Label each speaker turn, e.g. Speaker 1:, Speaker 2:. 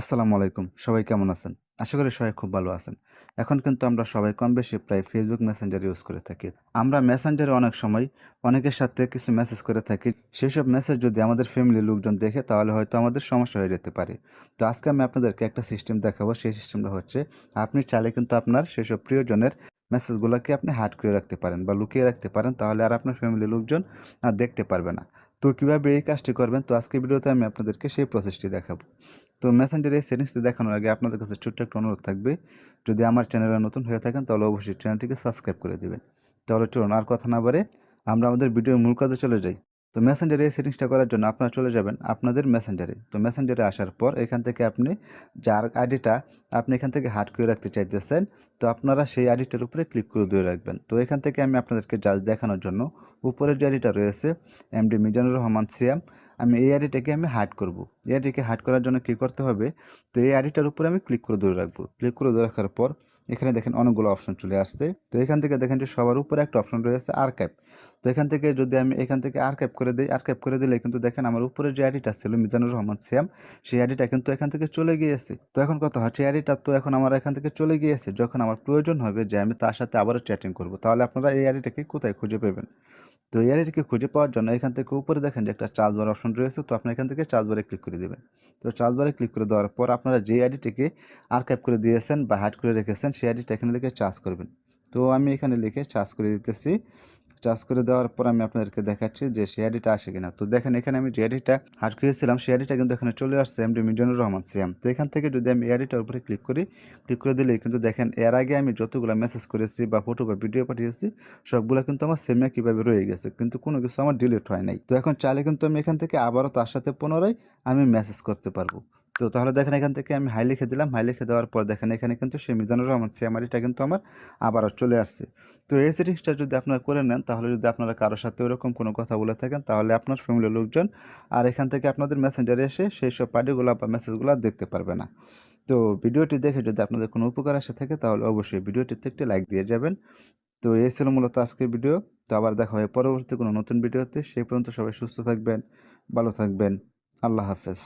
Speaker 1: আসসালামু আলাইকুম। সবাই কেমন আছেন? আশা করি সবাই খুব ভালো আছেন। এখন কিন্তু আমরা সবাই কম বেশি প্রায় Facebook Messenger ইউজ করে থাকি। আমরা Messenger এ অনেক সময় অনেকের সাথে কিছু মেসেজ করে থাকি। সেসব মেসেজ যদি আমাদের ফ্যামিলির লোকজন দেখে তাহলে হয়তো আমাদের সমস্যা হয়ে যেতে পারে। তো আজকে আমি আপনাদেরকে একটা সিস্টেম দেখাবো। সেই সিস্টেমটা হচ্ছে আপনি চাইলে কিন্তু আপনার সেসব প্রিয়জনের মেসেজগুলাকে আপনি হাইড করে রাখতে পারেন বা লুকিয়ে রাখতে পারেন। তাহলে আর আপনার ফ্যামিলির লোকজন দেখতে পারবে না। তো কিভাবে এই কাজটি করবেন? তো আজকের ভিডিওতে আমি আপনাদেরকে সেই প্রসেসটি দেখাবো। তো মেসেঞ্জার এই সেটিংসটি দেখানোর আগে আপনাদের কাছে ছোট্ট একটা অনুরোধ থাকবে। যদি আমার চ্যানেলে নতুন হয়ে থাকেন তাহলে অবশ্যই চ্যানেলটিকে সাবস্ক্রাইব করে দিবেন। তাহলে চলুন আর কথা না বাড়ে আমরা আমাদের ভিডিওর মূল কাজে চলে যাই। তো মেসেঞ্জারে এই সেটিংসটা করার জন্য আপনারা চলে যাবেন আপনাদের মেসেঞ্জারে। তো মেসেঞ্জারে আসার পর এখান থেকে আপনি যার আইডিটা আপনি এখান থেকে হাইড করে রাখতে চাইতেছেন, তো আপনারা সেই আইডিটার উপরে ক্লিক করে ধরে রাখবেন। তো এখান থেকে আমি আপনাদেরকে জাস্ট দেখানোর জন্য উপরের যে আইডিটা রয়েছে এমডি মিজানুর রহমান সিয়াম, আমি এই আইডিটাকে আমি হাইড করব। এই আইডিকে হাইড করার জন্য কী করতে হবে? তো এই আইডিটার উপরে আমি ক্লিক করে ধরে রাখবো। ক্লিক করে ধরে রাখার পর এখানে দেখেন অনেকগুলো অপশন চলে আসছে। তো এখান থেকে দেখেন যে সবার উপরে একটা অপশন রয়েছে আর্কাইভ। তো এখান থেকে যদি আমি এখান থেকে আর্কাইভ করে দিই, আর্কাইভ করে দিলে কিন্তু দেখেন আমার উপরে যে আইডিটা ছিল মিজানুর রহমান সিয়াম, সেই আইডিটা কিন্তু এখান থেকে চলে গিয়েছে। তো এখন কথা হচ্ছে এই আইডিটা তো এখন আমার এখান থেকে চলে গিয়েছে। যখন আমার প্রয়োজন হবে যে আমি তার সাথে আবারও চ্যাটিং করব, তাহলে আপনারা এই আইডিটাকে কোথায় খুঁজে পাবেন? তো এই আইডিটিকে খুঁজে পাওয়ার জন্য এখান থেকে উপরে দেখেন যে একটা চার্জ বার অপশন রয়েছে। তো আপনি এখান থেকে চার্জ বারে ক্লিক করে দিবেন। তো চার্জ বারে ক্লিক করে দেওয়ার পর আপনারা যে আইডিটিকে আর্কাইভ করে দিয়েছেন বা হাইড করে রেখেছেন সেই আইডিটা এখানে লিখে চার্জ করবেন। তো আমি এখানে লিখে চার্জ করে দিতেছি। চার্জ করে দেওয়ার পর আমি আপনাদেরকে দেখাচ্ছি যে সেই আইডিটা আসে কিনা। তো দেখেন এখানে আমি যে আইডিটা হাইড করেছিলাম সেই আইডিটা কিন্তু এখানে চলে আসছে এমডি মিজানুর রহমান সিয়াম। তো এখান থেকে যদি আমি এই আইডিটার উপরে ক্লিক করি, ক্লিক করে দিলেই কিন্তু দেখেন এর আগে আমি যতগুলো মেসেজ করেছি বা ফটো বা ভিডিও পাঠিয়েছি সবগুলা কিন্তু আমার সেম একইভাবে রয়ে গেছে। কিন্তু কোনো কিছু আমার ডিলিট হয় নাই। তো এখন চাইলে কিন্তু আমি এখান থেকে আবারও তার সাথে পুনরায় আমি মেসেজ করতে পারবো। তো তাহলে দেখেন এখান থেকে আমি হাই লিখে দিলাম। হাই লিখে দেওয়ার পর দেখেন এখানে কিন্তু সেই মিজানুর রহমান সিয়ামারিটা কিন্তু আমার আবারও চলে আসছে। তো এই সেটিংসটা যদি আপনারা করে নেন তাহলে যদি আপনারা কারো সাথে ওরকম কোনো কথা বলে থাকেন তাহলে আপনার ফ্যামিলির লোকজন আর এখান থেকে আপনাদের মেসেঞ্জারে এসে সেই সব পার্টিগুলা বা মেসেজগুলা দেখতে পারবে না। তো ভিডিওটি দেখে যদি আপনাদের কোনো উপকার আসে থাকে তাহলে অবশ্যই ভিডিওটিতে একটি লাইক দিয়ে যাবেন। তো এই ছিল মূলত আজকের ভিডিও। তো আবার দেখা হবে পরবর্তী কোনো নতুন ভিডিওতে। সেই পর্যন্ত সবাই সুস্থ থাকবেন, ভালো থাকবেন। আল্লাহ হাফেজ।